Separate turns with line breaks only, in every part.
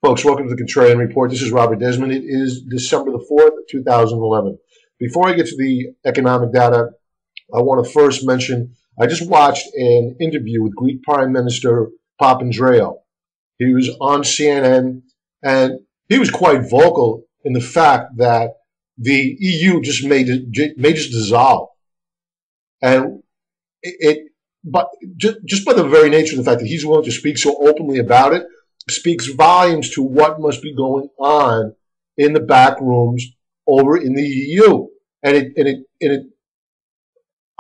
Folks, welcome to the Contrarian Report. This is Robert Desmond. It is December the 4th, 2011. Before I get to the economic data, I want to first mention I just watched an interview with Greek Prime Minister Papandreou. He was on CNN, and he was quite vocal in the fact that the EU just may just dissolve. And but just by the very nature of the fact that he's willing to speak so openly about it, speaks volumes to what must be going on in the back rooms over in the EU. And it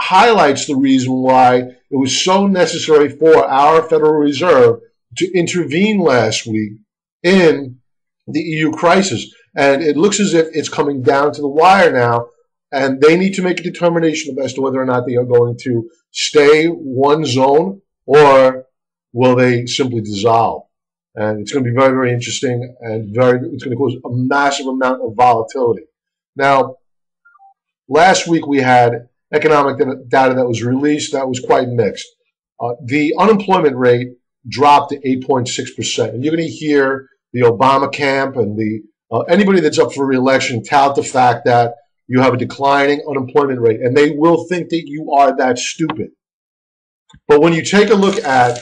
highlights the reason why it was so necessary for our Federal Reserve to intervene last week in the EU crisis. And it looks as if it's coming down to the wire now, and they need to make a determination as to whether or not they are going to stay one zone or will they simply dissolve. And it's going to be very, very interesting, and it's going to cause a massive amount of volatility. Now, last week we had economic data that was released that was quite mixed. The unemployment rate dropped to 8.6%. And you're going to hear the Obama camp and anybody that's up for re-election tout the fact that you have a declining unemployment rate, and they will think that you are that stupid. But when you take a look at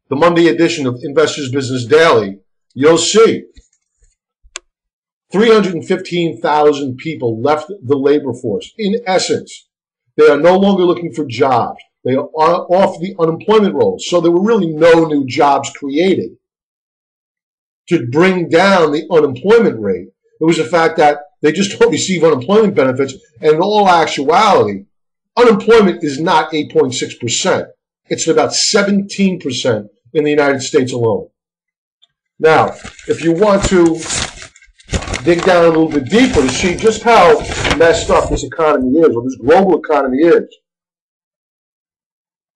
the Monday edition of Investors Business Daily, you'll see 315,000 people left the labor force. In essence, they are no longer looking for jobs. They are off the unemployment rolls. So there were really no new jobs created to bring down the unemployment rate. It was the fact that they just don't receive unemployment benefits. And in all actuality, unemployment is not 8.6%. It's about 17% in the United States alone. Now, if you want to dig down a little bit deeper to see just how messed up this economy is, or this global economy is,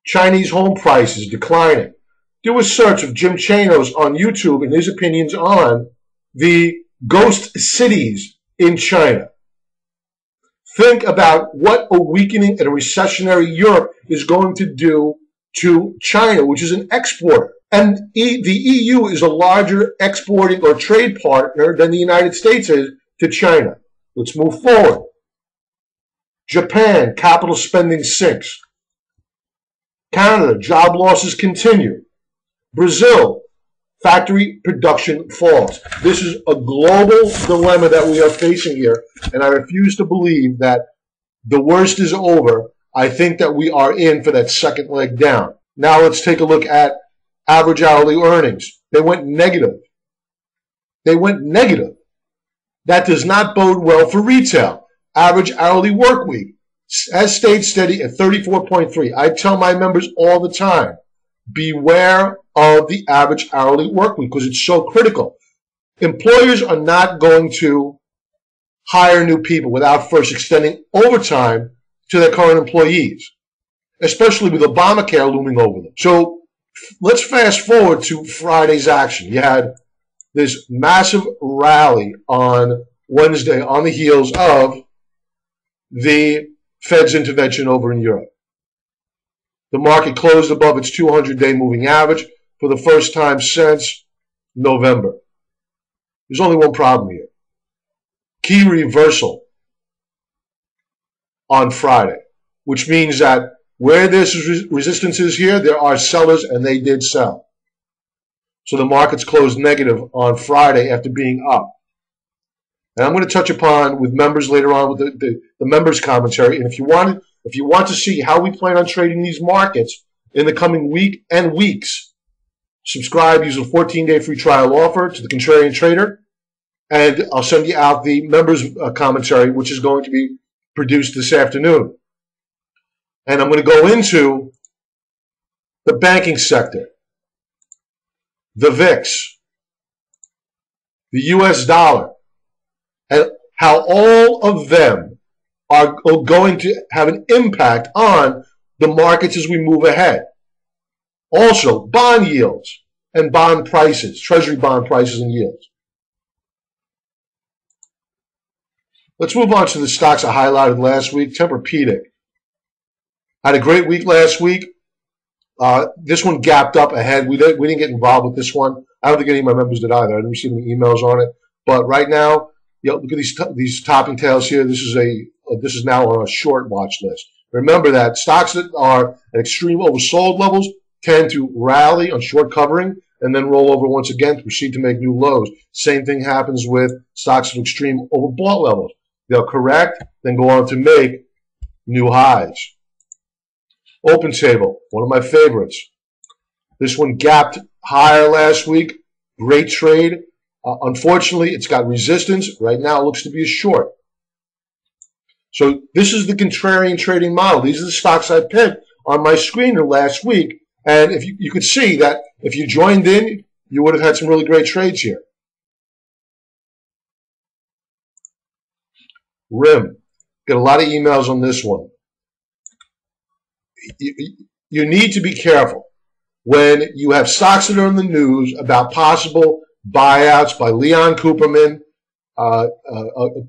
Chinese home prices declining. Do a search of Jim Chanos on YouTube and his opinions on the ghost cities in China. Think about what a weakening and a recessionary Europe is going to do to China, which is an exporter. And the EU is a larger exporting or trade partner than the United States is to China. Let's move forward. Japan, capital spending sinks. Canada, job losses continue. Brazil, factory production falls. This is a global dilemma that we are facing here, and I refuse to believe that the worst is over. I think that we are in for that second leg down. Now let's take a look at average hourly earnings. They went negative. They went negative. That does not bode well for retail. Average hourly work week has stayed steady at 34.3. I tell my members all the time, beware of the average hourly work week because it's so critical. Employers are not going to hire new people without first extending overtime to their current employees, especially with Obamacare looming over them. So let's fast forward to Friday's action. You had this massive rally on Wednesday on the heels of the Fed's intervention over in Europe. The market closed above its 200-day moving average for the first time since November. There's only one problem here. Key reversal on Friday, which means that where there's resistance is here, there are sellers, and they did sell. So the markets closed negative on Friday after being up. And I'm going to touch upon with members later on with the members' commentary. And if you want to see how we plan on trading these markets in the coming week and weeks, subscribe, use a 14-day free trial offer to the Contrarian Trader, and I'll send you out the members' commentary, which is going to be produced this afternoon. And I'm going to go into the banking sector, the VIX, the US dollar, and how all of them are going to have an impact on the markets as we move ahead. Also, bond yields and bond prices, treasury bond prices and yields. Let's move on to the stocks I highlighted last week. Tempur-Pedic had a great week last week. This one gapped up ahead. We didn't get involved with this one. I don't think any of my members did either. I didn't receive any emails on it. But right now, look at these topping tails here. This is now on a short watch list. Remember that stocks that are at extreme oversold levels tend to rally on short covering and then roll over once again to proceed to make new lows. Same thing happens with stocks at extreme overbought levels. They'll correct, then go on to make new highs. Open table, one of my favorites. This one gapped higher last week. Great trade. Unfortunately, it's got resistance. Right now, it looks to be a short. So this is the contrarian trading model. These are the stocks I picked on my screener last week. And if you could see that if you joined in, you would have had some really great trades here. RIM. Get a lot of emails on this one. You need to be careful when you have stocks that are in the news about possible buyouts by Leon Cooperman,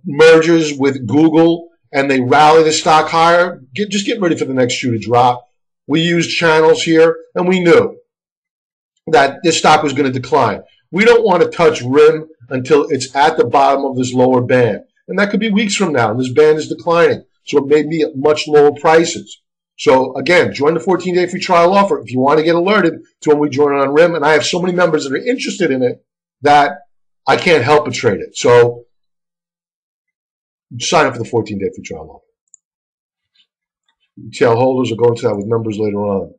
mergers with Google, and they rally the stock higher. Just get ready for the next shoe to drop. We used channels here, and we knew that this stock was going to decline. We don't want to touch RIM until it's at the bottom of this lower band. And that could be weeks from now, and this band is declining. So it may be at much lower prices. So again, join the 14-day free trial offer if you want to get alerted to when we join on RIM. And I have so many members that are interested in it that I can't help but trade it. So sign up for the 14-day free trial offer. Retail holders will go into that with members later on.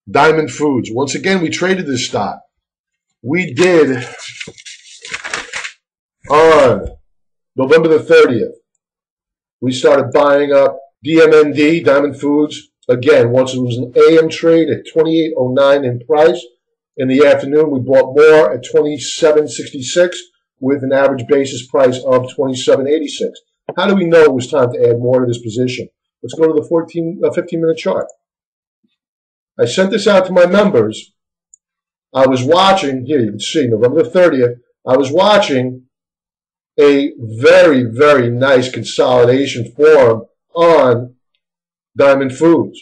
Diamond Foods. Once again, we traded this stock. We did on November the 30th. We started buying up DMND, Diamond Foods. Again, once it was an AM trade at $28.09 in price. In the afternoon, we bought more at $27.66 with an average basis price of $27.86. How do we know it was time to add more to this position? Let's go to the 15-minute chart. I sent this out to my members. I was watching, here you can see, November the 30th, I was watching a very, very nice consolidation form on Diamond Foods.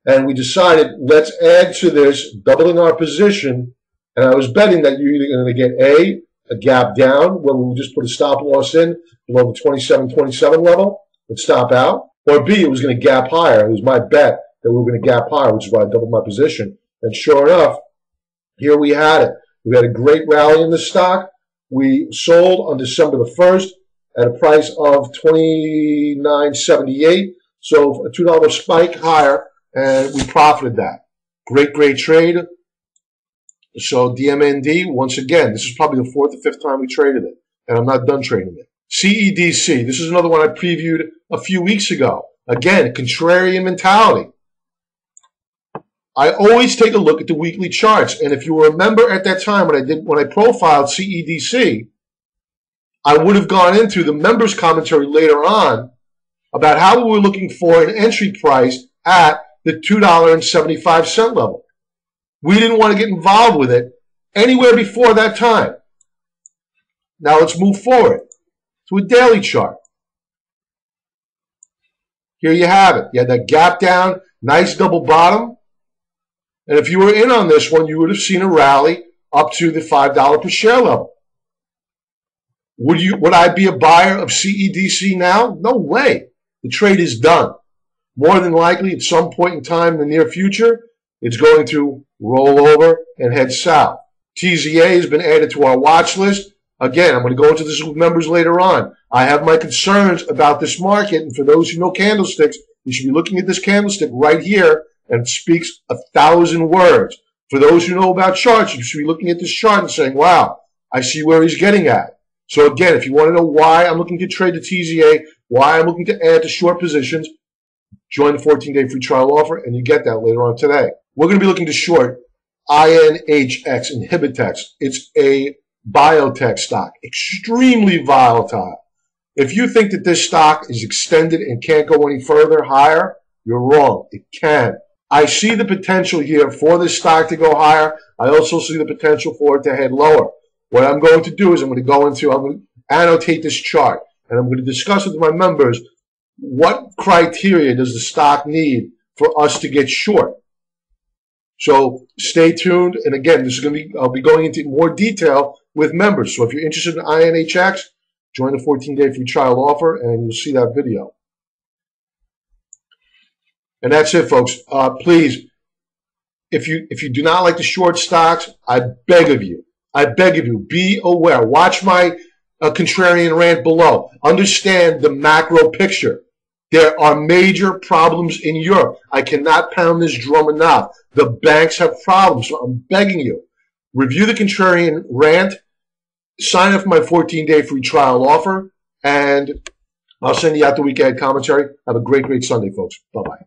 And we decided, let's add to this, doubling our position, and I was betting that you're either going to get a gap down, where we'll just put a stop loss in below the 27.27 level and stop out, or B, it was going to gap higher. It was my bet that we were going to gap higher, which is why I doubled my position. And sure enough, here we had it. We had a great rally in the stock. We sold on December the 1st at a price of $29.78. So a $2 spike higher, and we profited that. Great, great trade. So DMND, once again, this is probably the 4th or 5th time we traded it, and I'm not done trading it. CEDC, this is another one I previewed a few weeks ago. Again, contrarian mentality. I always take a look at the weekly charts, and if you remember at that time when I profiled CEDC, I would have gone into the members' commentary later on about how we were looking for an entry price at the $2.75 level. We didn't want to get involved with it anywhere before that time. Now let's move forward to a daily chart. Here you have it. You had that gap down, nice double bottom. And if you were in on this one, you would have seen a rally up to the $5 per share level. Would I be a buyer of CEDC now? No way. The trade is done. More than likely, at some point in time in the near future, it's going to roll over and head south. TZA has been added to our watch list. Again, I'm going to go into this with members later on. I have my concerns about this market, and for those who know candlesticks, you should be looking at this candlestick right here, and it speaks 1,000 words. For those who know about charts, you should be looking at this chart and saying, wow, I see where he's getting at. So again, if you want to know why I'm looking to trade the TZA, why I'm looking to add to short positions, join the 14-day free trial offer, and you get that later on today. We're going to be looking to short INHX, Inhibitex. It's a biotech stock, extremely volatile. If you think that this stock is extended and can't go any further higher, you're wrong. It can. I see the potential here for this stock to go higher. I also see the potential for it to head lower. What I'm going to do is I'm going to annotate this chart, and I'm going to discuss with my members what criteria does the stock need for us to get short. So stay tuned. And again, this is going to be, I'll be going into more detail with members. So if you're interested in INHX, join the 14-day free trial offer and you'll see that video. And that's it, folks. Please, if you do not like the short stocks, I beg of you, be aware. Watch my contrarian rant below. Understand the macro picture. There are major problems in Europe. I cannot pound this drum enough. The banks have problems, so I'm begging you. Review the contrarian rant, sign up for my 14-day free trial offer, and I'll send you out the weekend commentary. Have a great, great Sunday, folks. Bye-bye.